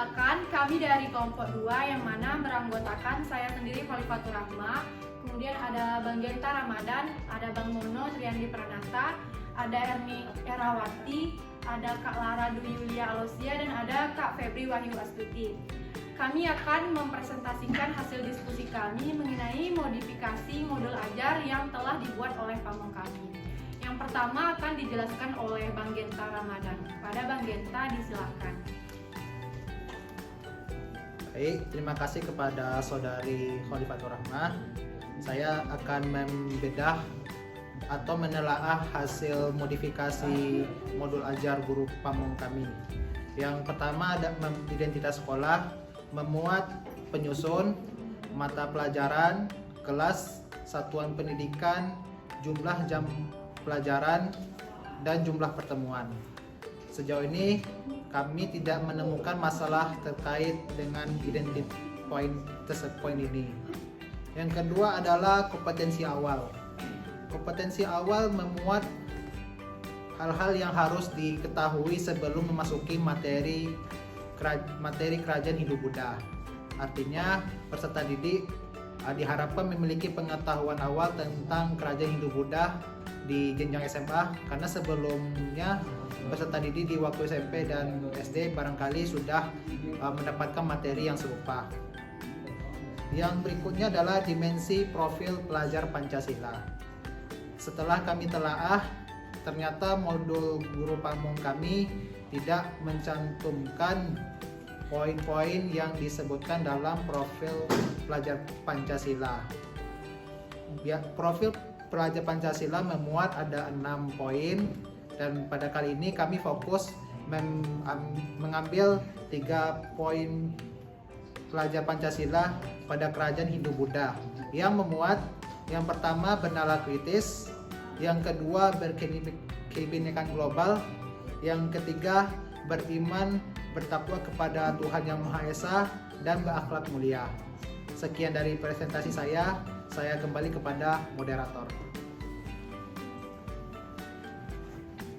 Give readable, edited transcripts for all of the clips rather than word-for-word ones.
Perkenalkan, kami dari kelompok 2 yang mana beranggotakan saya sendiri Khalifatur Rahma, kemudian ada Bang Genta Ramadan, ada Bang Mono Triandi Pranata, ada Erni Erawati, ada Kak Lara Dwi Yulia Alosia, dan ada Kak Febri Wahyu Astuti. Kami akan mempresentasikan hasil diskusi kami mengenai modifikasi modul ajar yang telah dibuat oleh pamong kami. Yang pertama akan dijelaskan oleh Bang Genta Ramadan. Kepada Bang Genta, disilakan. Baik, terima kasih kepada Saudari Khalifatur Rahma. Saya akan membedah atau menelaah hasil modifikasi modul ajar guru pamong kami. Yang pertama ada identitas sekolah, memuat penyusun, mata pelajaran, kelas, satuan pendidikan, jumlah jam pelajaran, dan jumlah pertemuan. Sejauh ini kami tidak menemukan masalah terkait dengan identity poin ini. Yang kedua adalah kompetensi awal. Kompetensi awal memuat hal-hal yang harus diketahui sebelum memasuki materi kerajaan Hindu-Buddha. Artinya peserta didik diharapkan memiliki pengetahuan awal tentang kerajaan Hindu-Buddha di jenjang SMA, karena sebelumnya peserta didik di waktu SMP dan SD barangkali sudah mendapatkan materi yang serupa. Yang berikutnya adalah dimensi profil pelajar Pancasila. Setelah kami telaah, ternyata modul guru pamong kami tidak mencantumkan poin-poin yang disebutkan dalam profil pelajar Pancasila. Profil pelajar Pancasila memuat ada 6 poin, dan pada kali ini kami fokus mengambil 3 poin pelajar Pancasila pada kerajaan Hindu-Buddha yang memuat yang pertama bernalar kritis, yang kedua berkebinekaan global, yang ketiga beriman bertakwa kepada Tuhan Yang Maha Esa dan berakhlak mulia. Sekian dari presentasi saya kembali kepada moderator.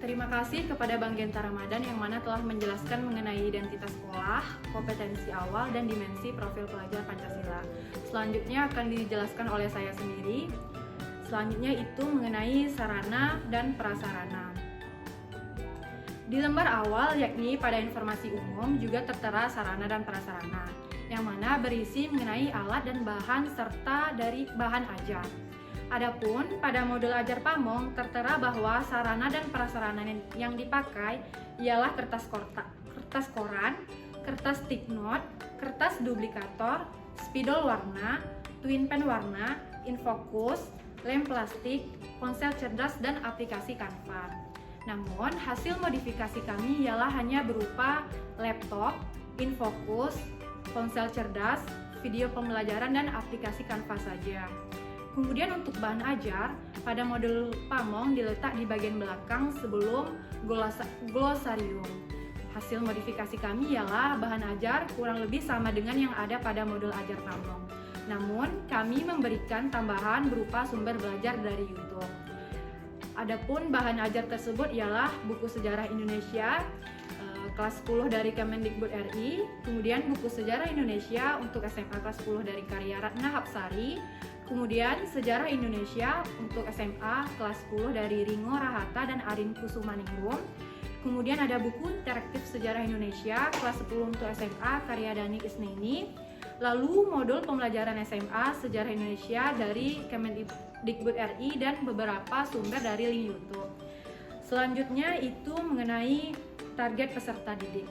Terima kasih kepada Bang Genta Ramadan yang mana telah menjelaskan mengenai identitas sekolah, kompetensi awal, dan dimensi profil pelajar Pancasila. Selanjutnya akan dijelaskan oleh saya sendiri. Selanjutnya itu mengenai sarana dan prasarana. Di lembar awal, yakni pada informasi umum, juga tertera sarana dan prasarana, yang mana berisi mengenai alat dan bahan serta dari bahan ajar. Adapun pada modul ajar pamong tertera bahwa sarana dan prasarana yang dipakai ialah kertas koran, kertas stick note, kertas duplikator, spidol warna, twin pen warna, infocus, lem plastik, ponsel cerdas, dan aplikasi Canva. Namun hasil modifikasi kami ialah hanya berupa laptop, infocus, ponsel cerdas, video pembelajaran, dan aplikasi Canva saja. Kemudian untuk bahan ajar, pada modul pamong diletak di bagian belakang sebelum glosarium. Hasil modifikasi kami ialah bahan ajar kurang lebih sama dengan yang ada pada modul ajar pamong. Namun kami memberikan tambahan berupa sumber belajar dari YouTube. Adapun bahan ajar tersebut ialah buku sejarah Indonesia kelas 10 dari Kemendikbud RI, kemudian buku sejarah Indonesia untuk SMA kelas 10 dari karya Ratna Hapsari, kemudian sejarah Indonesia untuk SMA kelas 10 dari Ringo Rahata dan Arin Kusumaningrum, kemudian ada buku interaktif sejarah Indonesia kelas 10 untuk SMA karya Dani Isneni, lalu modul pembelajaran SMA sejarah Indonesia dari Kemendikbud RI, dan beberapa sumber dari link YouTube. Selanjutnya itu mengenai target peserta didik.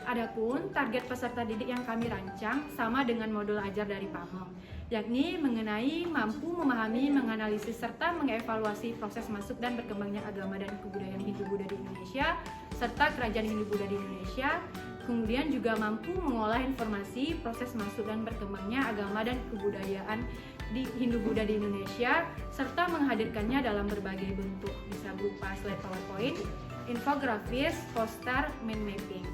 Adapun target peserta didik yang kami rancang sama dengan modul ajar dari pamong, yakni mengenai mampu memahami, menganalisis, serta mengevaluasi proses masuk dan berkembangnya agama dan kebudayaan Hindu-Buddha di Indonesia, serta kerajaan Hindu-Buddha di Indonesia. Kemudian juga mampu mengolah informasi proses masuk dan berkembangnya agama dan kebudayaan di Hindu-Buddha di Indonesia, serta menghadirkannya dalam berbagai bentuk, bisa berupa slide PowerPoint, infografis, poster, mind mapping.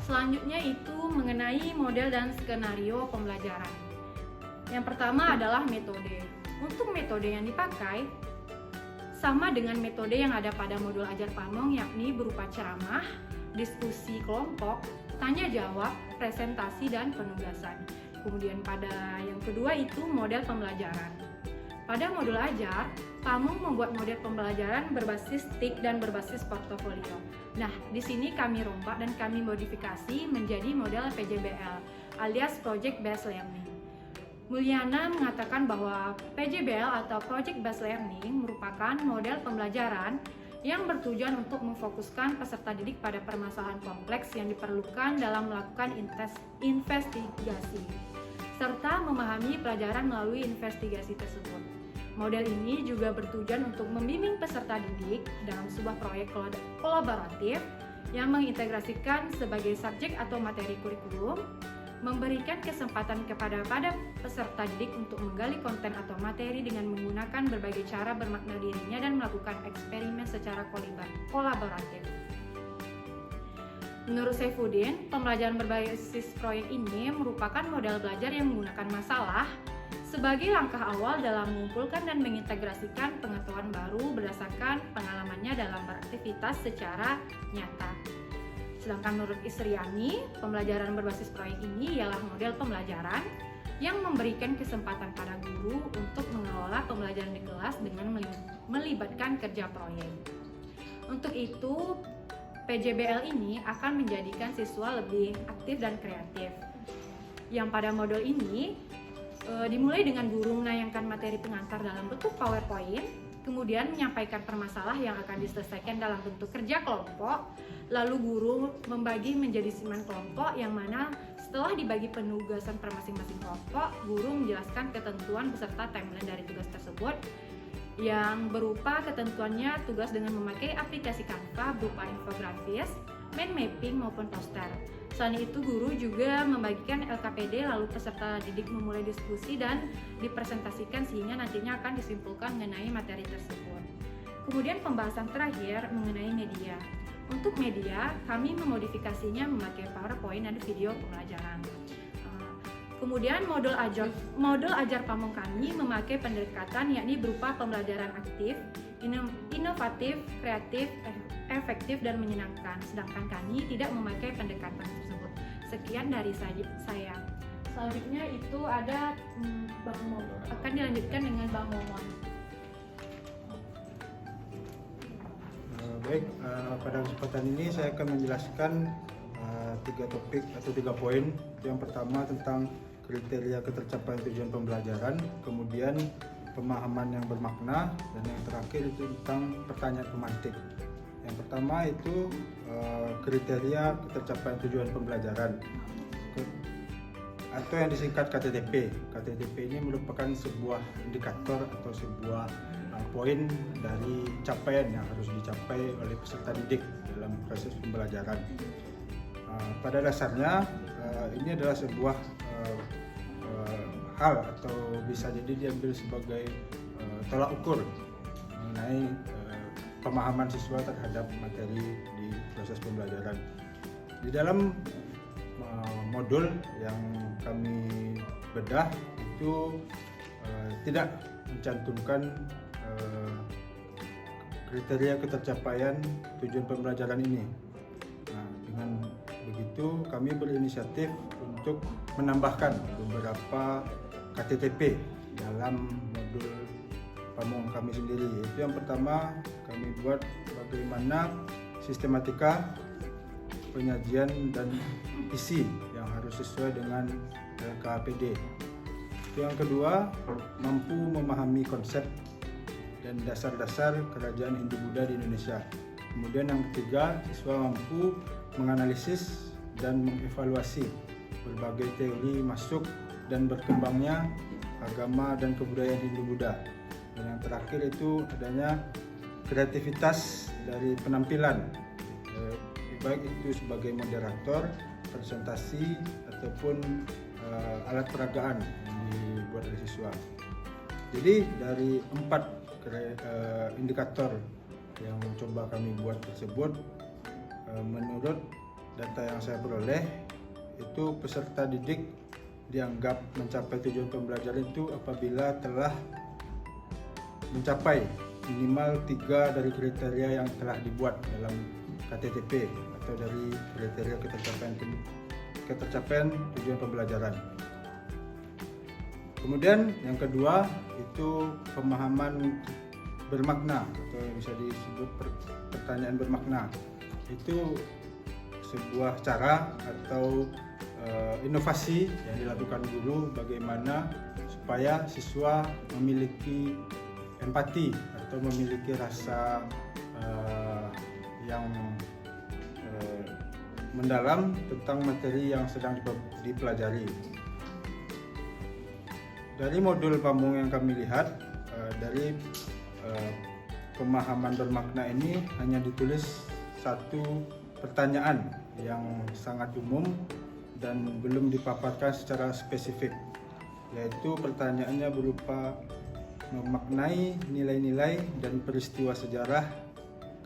Selanjutnya itu mengenai model dan skenario pembelajaran. Yang pertama adalah metode. Untuk metode yang dipakai sama dengan metode yang ada pada modul ajar pamong, yakni berupa ceramah, diskusi kelompok, tanya jawab, presentasi, dan penugasan. Kemudian pada yang kedua itu model pembelajaran. Pada modul ajar, Pamong membuat model pembelajaran berbasis TIK dan berbasis portofolio. Nah, di sini kami rombak dan kami modifikasi menjadi model PJBL alias Project Based Learning. Mulyana mengatakan bahwa PJBL atau Project Based Learning merupakan model pembelajaran yang bertujuan untuk memfokuskan peserta didik pada permasalahan kompleks yang diperlukan dalam melakukan investigasi, serta memahami pelajaran melalui investigasi tersebut. Model ini juga bertujuan untuk membimbing peserta didik dalam sebuah proyek kolaboratif yang mengintegrasikan sebagai subjek atau materi kurikulum, memberikan kesempatan kepada peserta didik untuk menggali konten atau materi dengan menggunakan berbagai cara bermakna dirinya dan melakukan eksperimen secara kolaboratif. Menurut Saifuddin, pembelajaran berbasis proyek ini merupakan model belajar yang menggunakan masalah sebagai langkah awal dalam mengumpulkan dan mengintegrasikan pengetahuan baru berdasarkan pengalamannya dalam beraktivitas secara nyata. Sedangkan menurut Isriani, pembelajaran berbasis proyek ini ialah model pembelajaran yang memberikan kesempatan pada guru untuk mengelola pembelajaran di kelas dengan melibatkan kerja proyek. Untuk itu, PJBL ini akan menjadikan siswa lebih aktif dan kreatif. Yang pada modul ini dimulai dengan guru menayangkan materi pengantar dalam bentuk PowerPoint, kemudian menyampaikan permasalahan yang akan diselesaikan dalam bentuk kerja kelompok, lalu guru membagi menjadi 9 kelompok yang mana setelah dibagi penugasan per masing-masing kelompok, guru menjelaskan ketentuan beserta timeline dari tugas tersebut yang berupa ketentuannya tugas dengan memakai aplikasi Canva berupa infografis, mind mapping maupun poster. Selain itu, guru juga membagikan LKPD lalu peserta didik memulai diskusi dan dipresentasikan sehingga nantinya akan disimpulkan mengenai materi tersebut. Kemudian pembahasan terakhir mengenai media. Untuk media, kami memodifikasinya memakai PowerPoint dan video pembelajaran. Kemudian modul ajar Pamong kami memakai pendekatan yakni berupa pembelajaran aktif, inovatif, kreatif, efektif, dan menyenangkan. Sedangkan kami tidak memakai pendekatan tersebut. Sekian dari saya. Selanjutnya itu ada Bang Momon. Akan dilanjutkan dengan Bang Momon. Baik, pada kesempatan ini saya akan menjelaskan 3 topik atau 3 poin. Yang pertama tentang kriteria ketercapaian tujuan pembelajaran, kemudian pemahaman yang bermakna, dan yang terakhir itu tentang pertanyaan pemantik. Yang pertama itu kriteria ketercapaian tujuan pembelajaran atau yang disingkat KTTP. KTTP ini merupakan sebuah indikator atau sebuah poin dari capaian yang harus dicapai oleh peserta didik dalam proses pembelajaran. Pada dasarnya ini adalah sebuah hal atau bisa jadi diambil sebagai tolak ukur mengenai pemahaman siswa terhadap materi di proses pembelajaran. Di dalam modul yang kami bedah itu tidak mencantumkan kriteria ketercapaian tujuan pembelajaran ini. Nah, dengan begitu kami berinisiatif untuk menambahkan beberapa KTTP dalam modul Pamong kami sendiri. Yaitu yang pertama, kami buat bagaimana sistematika penyajian dan isi yang harus sesuai dengan LKPD. Yang kedua, mampu memahami konsep dan dasar-dasar kerajaan Hindu-Buddha di Indonesia. Kemudian yang ketiga, siswa mampu menganalisis dan mengevaluasi berbagai teori masuk dan berkembangnya agama dan kebudayaan Hindu-Buddha. Dan yang terakhir itu adanya kreativitas dari penampilan, baik itu sebagai moderator, presentasi, ataupun alat peragaan yang dibuat oleh siswa. Jadi dari 4 indikator yang coba kami buat tersebut, menurut data yang saya peroleh, itu peserta didik dianggap mencapai tujuan pembelajaran itu apabila telah mencapai minimal 3 dari kriteria yang telah dibuat dalam KTTP atau dari kriteria ketercapaian tujuan pembelajaran. Kemudian yang kedua itu pemahaman bermakna atau bisa disebut pertanyaan bermakna. Itu sebuah cara atau inovasi yang dilakukan guru bagaimana supaya siswa memiliki empati atau memiliki rasa yang mendalam tentang materi yang sedang dipelajari. Dari modul Pamong yang kami lihat, dari pemahaman bermakna ini hanya ditulis satu pertanyaan yang sangat umum dan belum dipaparkan secara spesifik, yaitu pertanyaannya berupa memaknai nilai-nilai dan peristiwa sejarah,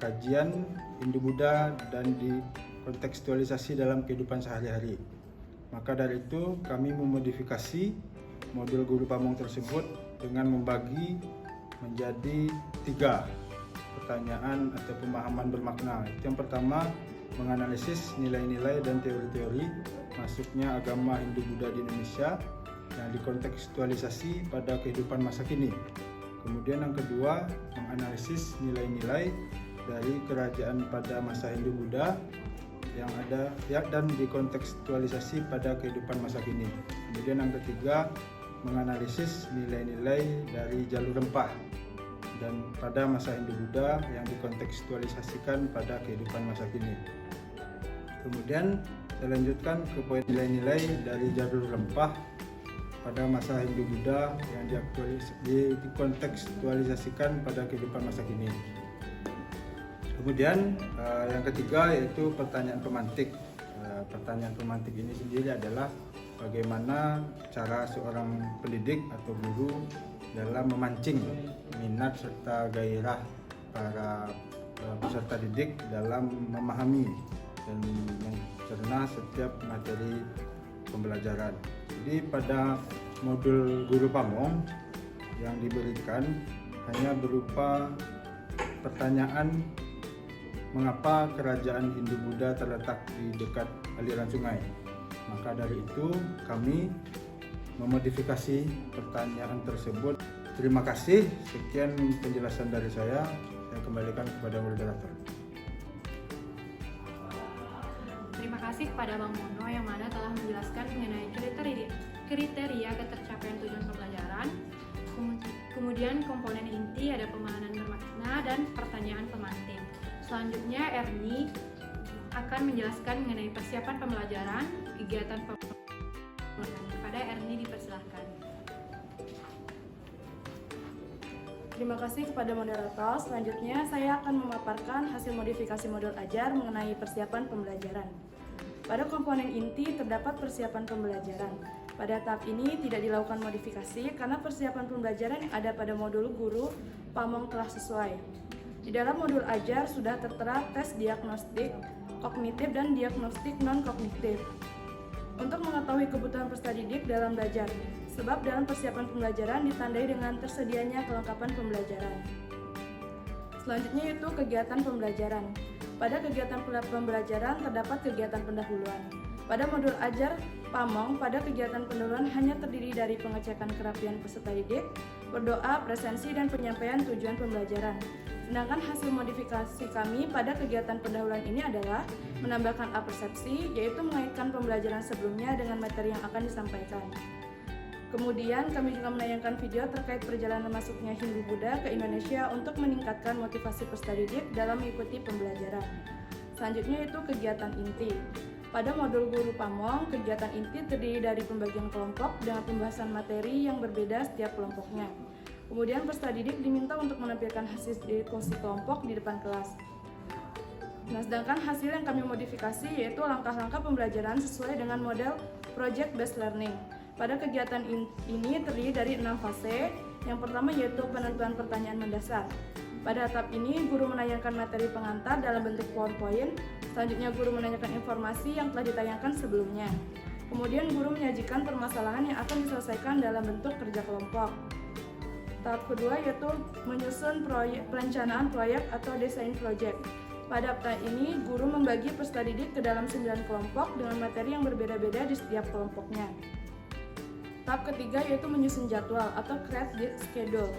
kajian Hindu-Buddha dan dikontekstualisasi dalam kehidupan sehari-hari. Maka dari itu kami memodifikasi modul guru Pamong tersebut dengan membagi menjadi 3 pertanyaan atau pemahaman bermakna. Yang pertama, menganalisis nilai-nilai dan teori-teori masuknya agama Hindu-Buddha di Indonesia yang dikontekstualisasi pada kehidupan masa kini. Kemudian yang kedua, menganalisis nilai-nilai dari kerajaan pada masa Hindu-Buddha yang ada dan dikontekstualisasi pada kehidupan masa kini. Kemudian yang ketiga, menganalisis nilai-nilai dari jalur rempah dan pada masa Hindu-Buddha yang dikontekstualisasikan pada kehidupan masa kini. Kemudian saya lanjutkan ke poin nilai-nilai dari jalur rempah pada masa Hindu-Buddha yang dikontekstualisasikan pada kehidupan masa kini. Kemudian yang ketiga yaitu pertanyaan pemantik. Pertanyaan pemantik ini sendiri adalah bagaimana cara seorang pendidik atau guru dalam memancing minat serta gairah para peserta didik dalam memahami dan mencerna setiap materi pembelajaran. Jadi pada modul guru Pamong yang diberikan hanya berupa pertanyaan mengapa kerajaan Hindu-Buddha terletak di dekat aliran sungai. Maka dari itu kami memodifikasi pertanyaan tersebut. Terima kasih, sekian penjelasan dari saya kembalikan kepada moderator. Terima kasih kepada Bang Mono yang mana telah menjelaskan mengenai kriteria ketercapaian tujuan pembelajaran. Kemudian komponen inti ada pemahaman bermakna dan pertanyaan pemantik. Selanjutnya Erni akan menjelaskan mengenai persiapan pembelajaran, kegiatan pembelajaran. Kepada Erni dipersilahkan. Terima kasih kepada moderator. Selanjutnya saya akan memaparkan hasil modifikasi modul ajar mengenai persiapan pembelajaran. Pada komponen inti terdapat persiapan pembelajaran. Pada tahap ini tidak dilakukan modifikasi karena persiapan pembelajaran yang ada pada modul guru Pamong telah sesuai. Di dalam modul ajar sudah tertera tes diagnostik kognitif dan diagnostik non-kognitif untuk mengetahui kebutuhan peserta didik dalam belajar. Sebab dalam persiapan pembelajaran ditandai dengan tersedianya kelengkapan pembelajaran. Selanjutnya yaitu kegiatan pembelajaran. Pada kegiatan pembelajaran terdapat kegiatan pendahuluan. Pada modul ajar Pamong, pada kegiatan pendahuluan hanya terdiri dari pengecekan kerapian peserta didik, berdoa, presensi, dan penyampaian tujuan pembelajaran. Sedangkan hasil modifikasi kami pada kegiatan pendahuluan ini adalah menambahkan apersepsi, yaitu mengaitkan pembelajaran sebelumnya dengan materi yang akan disampaikan. Kemudian kami juga menayangkan video terkait perjalanan masuknya Hindu-Buddha ke Indonesia untuk meningkatkan motivasi peserta didik dalam mengikuti pembelajaran. Selanjutnya itu kegiatan inti. Pada modul guru Pamong, kegiatan inti terdiri dari pembagian kelompok dengan pembahasan materi yang berbeda setiap kelompoknya. Kemudian peserta didik diminta untuk menampilkan hasil diskusi kelompok di depan kelas. Nah, sedangkan hasil yang kami modifikasi yaitu langkah-langkah pembelajaran sesuai dengan model Project Based Learning. Pada kegiatan ini terdiri dari 6 fase. Yang pertama yaitu penentuan pertanyaan mendasar. Pada tahap ini, guru menayangkan materi pengantar dalam bentuk PowerPoint. Selanjutnya, guru menanyakan informasi yang telah ditayangkan sebelumnya. Kemudian, guru menyajikan permasalahan yang akan diselesaikan dalam bentuk kerja kelompok. Tahap kedua yaitu menyusun perencanaan proyek atau desain proyek. Pada tahap ini, guru membagi peserta didik ke dalam 9 kelompok dengan materi yang berbeda-beda di setiap kelompoknya. Tahap ketiga yaitu menyusun jadwal atau create the schedule.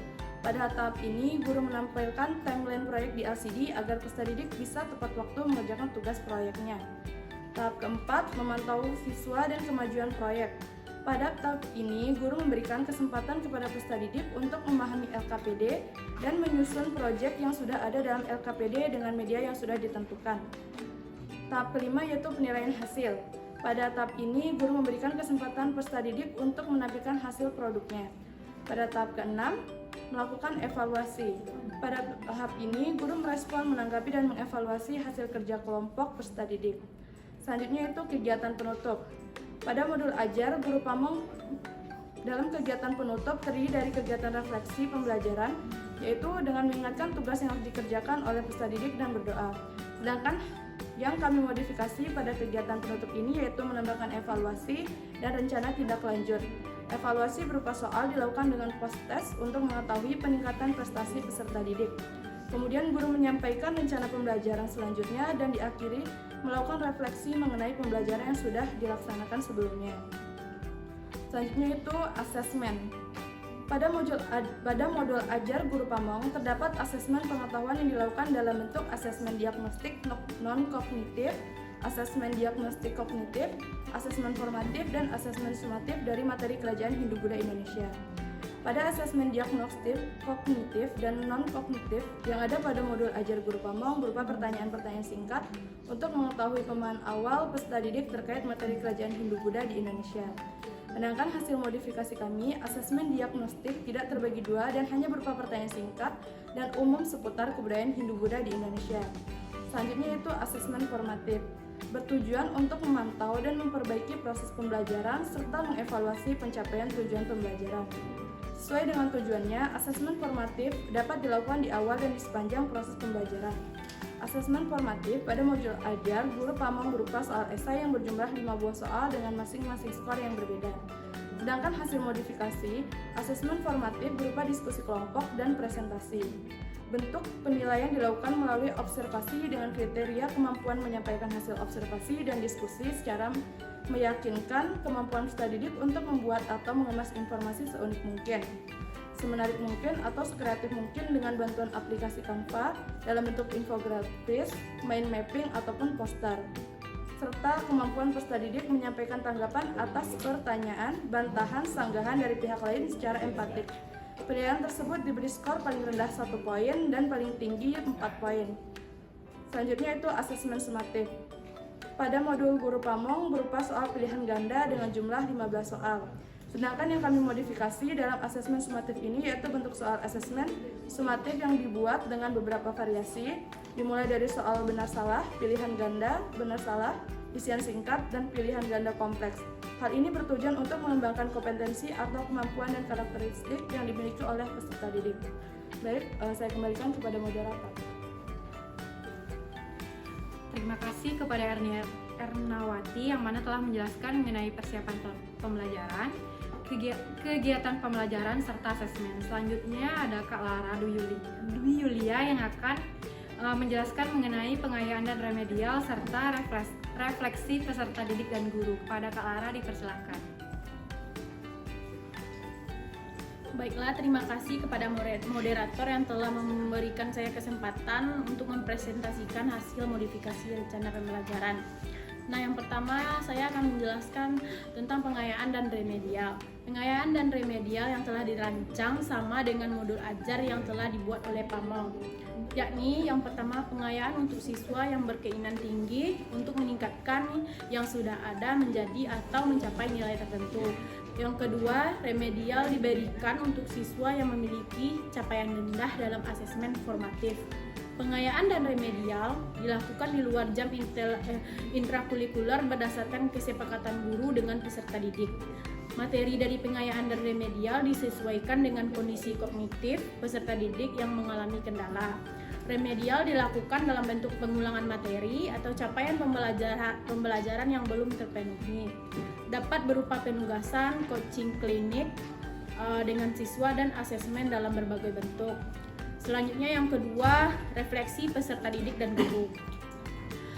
Pada tahap ini, guru menampilkan timeline proyek di LCD agar peserta didik bisa tepat waktu mengerjakan tugas proyeknya. Tahap keempat, memantau siswa dan kemajuan proyek. Pada tahap ini, guru memberikan kesempatan kepada peserta didik untuk memahami LKPD dan menyusun proyek yang sudah ada dalam LKPD dengan media yang sudah ditentukan. Tahap kelima yaitu penilaian hasil. Pada tahap ini, guru memberikan kesempatan peserta didik untuk menampilkan hasil produknya. Pada tahap keenam, melakukan evaluasi. Pada tahap ini, guru merespon, menanggapi, dan mengevaluasi hasil kerja kelompok peserta didik. Selanjutnya itu kegiatan penutup. Pada modul ajar, guru pamong dalam kegiatan penutup terdiri dari kegiatan refleksi pembelajaran, yaitu dengan mengingatkan tugas yang harus dikerjakan oleh peserta didik dan berdoa. Sedangkan yang kami modifikasi pada kegiatan penutup ini yaitu menambahkan evaluasi dan rencana tindak lanjut. Evaluasi berupa soal dilakukan dengan post-test untuk mengetahui peningkatan prestasi peserta didik. Kemudian guru menyampaikan rencana pembelajaran selanjutnya dan diakhiri melakukan refleksi mengenai pembelajaran yang sudah dilaksanakan sebelumnya. Selanjutnya itu asesmen. Pada modul ajar guru pamong terdapat asesmen pengetahuan yang dilakukan dalam bentuk asesmen diagnostik non-kognitif, asesmen diagnostik kognitif, asesmen formatif, dan asesmen sumatif dari materi Kerajaan Hindu Buddha Indonesia. Pada asesmen diagnostik kognitif dan non-kognitif yang ada pada modul ajar guru pamong berupa pertanyaan-pertanyaan singkat untuk mengetahui pemahaman awal peserta didik terkait materi Kerajaan Hindu Buddha di Indonesia. Sedangkan hasil modifikasi kami, asesmen diagnostik tidak terbagi dua dan hanya berupa pertanyaan singkat dan umum seputar kebudayaan Hindu-Buddha di Indonesia. Selanjutnya itu asesmen formatif, bertujuan untuk memantau dan memperbaiki proses pembelajaran serta mengevaluasi pencapaian tujuan pembelajaran. Sesuai dengan tujuannya, asesmen formatif dapat dilakukan di awal dan di sepanjang proses pembelajaran. Asesmen formatif pada modul ajar guru pamong berupa soal esai yang berjumlah 5 buah soal dengan masing-masing skor yang berbeda. Sedangkan hasil modifikasi, asesmen formatif berupa diskusi kelompok dan presentasi. Bentuk penilaian dilakukan melalui observasi dengan kriteria kemampuan menyampaikan hasil observasi dan diskusi secara meyakinkan kemampuan peserta didik untuk membuat atau mengemas informasi seunik mungkin, semenarik mungkin atau sekreatif mungkin dengan bantuan aplikasi Canva dalam bentuk infografis, mind mapping, ataupun poster, serta kemampuan peserta didik menyampaikan tanggapan atas pertanyaan, bantahan, sanggahan dari pihak lain secara empatik. Penilaian tersebut diberi skor paling rendah 1 poin dan paling tinggi 4 poin. Selanjutnya itu asesmen sumatif. Pada modul guru pamong berupa soal pilihan ganda dengan jumlah 15 soal. Sedangkan yang kami modifikasi dalam asesmen sumatif ini yaitu bentuk soal asesmen sumatif yang dibuat dengan beberapa variasi, dimulai dari soal benar salah, pilihan ganda, benar salah, isian singkat, dan pilihan ganda kompleks. Hal ini bertujuan untuk mengembangkan kompetensi atau kemampuan dan karakteristik yang dimiliki oleh peserta didik. Baik, saya kembalikan kepada moderator. Terima kasih kepada Ernawati yang mana telah menjelaskan mengenai persiapan pembelajaran, kegiatan pembelajaran, serta asesmen. Selanjutnya ada Kak Lara Dwi Yulia yang akan menjelaskan mengenai pengayaan dan remedial serta refleksi peserta didik dan guru. Kepada Kak Lara dipersilakan. Baiklah, terima kasih kepada moderator yang telah memberikan saya kesempatan untuk mempresentasikan hasil modifikasi rencana pembelajaran. Nah, yang pertama saya akan menjelaskan tentang pengayaan dan remedial. Pengayaan dan remedial yang telah dirancang sama dengan modul ajar yang telah dibuat oleh Pamong. Yakni yang pertama pengayaan untuk siswa yang berkeinginan tinggi untuk meningkatkan yang sudah ada menjadi atau mencapai nilai tertentu. Yang kedua, remedial diberikan untuk siswa yang memiliki capaian rendah dalam asesmen formatif. Pengayaan dan remedial dilakukan di luar jam intrakurikuler berdasarkan kesepakatan guru dengan peserta didik. Materi dari pengayaan dan remedial disesuaikan dengan kondisi kognitif peserta didik yang mengalami kendala. Remedial dilakukan dalam bentuk pengulangan materi atau capaian pembelajaran yang belum terpenuhi. Dapat berupa penugasan, coaching klinik dengan siswa dan asesmen dalam berbagai bentuk. Selanjutnya yang kedua, refleksi peserta didik dan guru.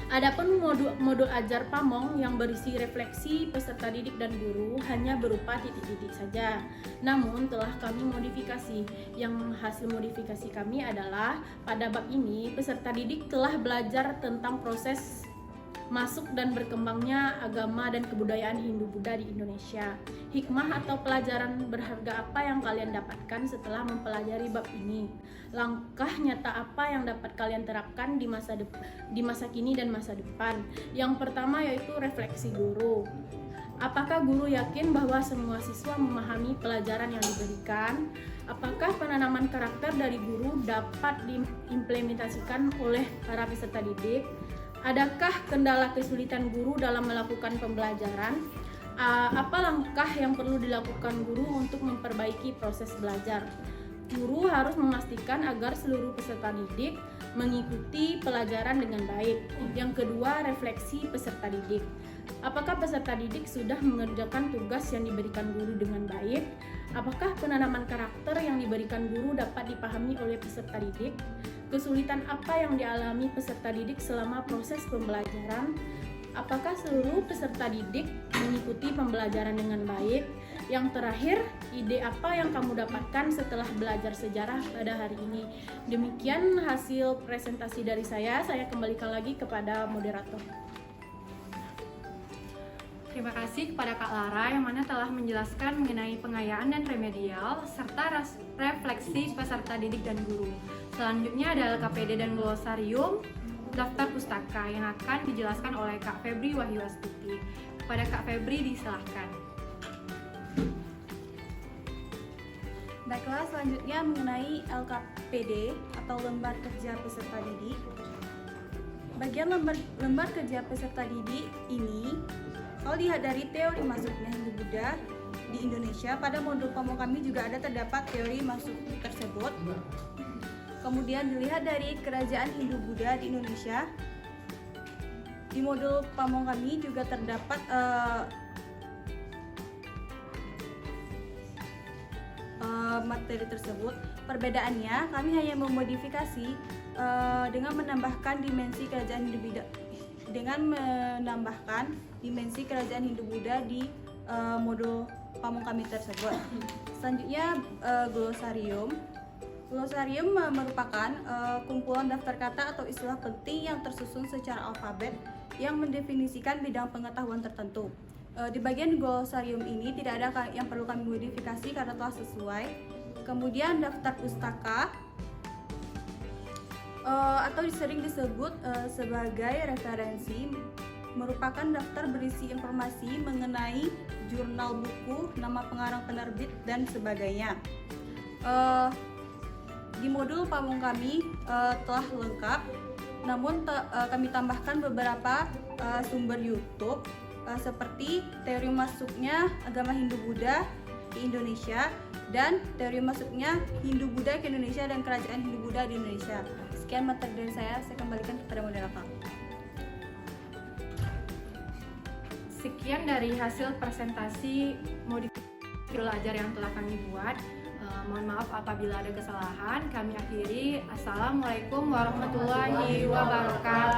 Adapun modul ajar Pamong yang berisi refleksi peserta didik dan guru hanya berupa titik-titik saja. Namun telah kami modifikasi. Yang hasil modifikasi kami adalah pada bab ini peserta didik telah belajar tentang proses masuk dan berkembangnya agama dan kebudayaan Hindu-Buddha di Indonesia. Hikmah atau pelajaran berharga apa yang kalian dapatkan setelah mempelajari bab ini? Langkah nyata apa yang dapat kalian terapkan di masa kini dan masa depan? Yang pertama yaitu refleksi guru. Apakah guru yakin bahwa semua siswa memahami pelajaran yang diberikan? Apakah penanaman karakter dari guru dapat diimplementasikan oleh para peserta didik? Adakah kendala kesulitan guru dalam melakukan pembelajaran? Apa langkah yang perlu dilakukan guru untuk memperbaiki proses belajar? Guru harus memastikan agar seluruh peserta didik mengikuti pelajaran dengan baik. Yang kedua, refleksi peserta didik. Apakah peserta didik sudah mengerjakan tugas yang diberikan guru dengan baik? Apakah penanaman karakter yang diberikan guru dapat dipahami oleh peserta didik? Kesulitan apa yang dialami peserta didik selama proses pembelajaran? Apakah seluruh peserta didik mengikuti pembelajaran dengan baik? Yang terakhir, ide apa yang kamu dapatkan setelah belajar sejarah pada hari ini? Demikian hasil presentasi dari saya kembalikan lagi kepada moderator. Terima kasih kepada Kak Lara yang mana telah menjelaskan mengenai pengayaan dan remedial serta refleksi peserta didik dan guru. Selanjutnya adalah KPD dan glosarium daftar pustaka yang akan dijelaskan oleh Kak Febri Wahyu Astuti. Kepada Kak Febri disilahkan. Baiklah, selanjutnya mengenai LKPD atau lembar kerja peserta didik. Bagian lembar kerja peserta didik ini, kalau dilihat dari teori masuknya Hindu-Buddha di Indonesia, pada modul Pamong kami juga ada terdapat teori masuk tersebut. Kemudian dilihat dari kerajaan Hindu-Buddha di Indonesia, di modul Pamong kami juga terdapat materi tersebut. Perbedaannya, kami hanya memodifikasi dengan menambahkan dimensi kerajaan Hindu-Buddha di modul Pamong kami tersebut. Selanjutnya glosarium. Glosarium merupakan kumpulan daftar kata atau istilah penting yang tersusun secara alfabet yang mendefinisikan bidang pengetahuan tertentu. Di bagian glosarium ini tidak ada yang perlu kami modifikasi karena telah sesuai. Kemudian daftar pustaka atau sering disebut sebagai referensi, merupakan daftar berisi informasi mengenai jurnal buku, nama pengarang penerbit, dan sebagainya. Di modul Pamong kami telah lengkap, namun kami tambahkan beberapa sumber YouTube seperti teori masuknya agama Hindu-Buddha di Indonesia dan teori masuknya Hindu-Buddha ke Indonesia dan kerajaan Hindu-Buddha di Indonesia. Sekian materi dari saya kembalikan kepada moderator. Sekian dari hasil presentasi modifikasi belajar yang telah kami buat. Mohon maaf apabila ada kesalahan. Kami akhiri. Assalamualaikum warahmatullahi wabarakatuh.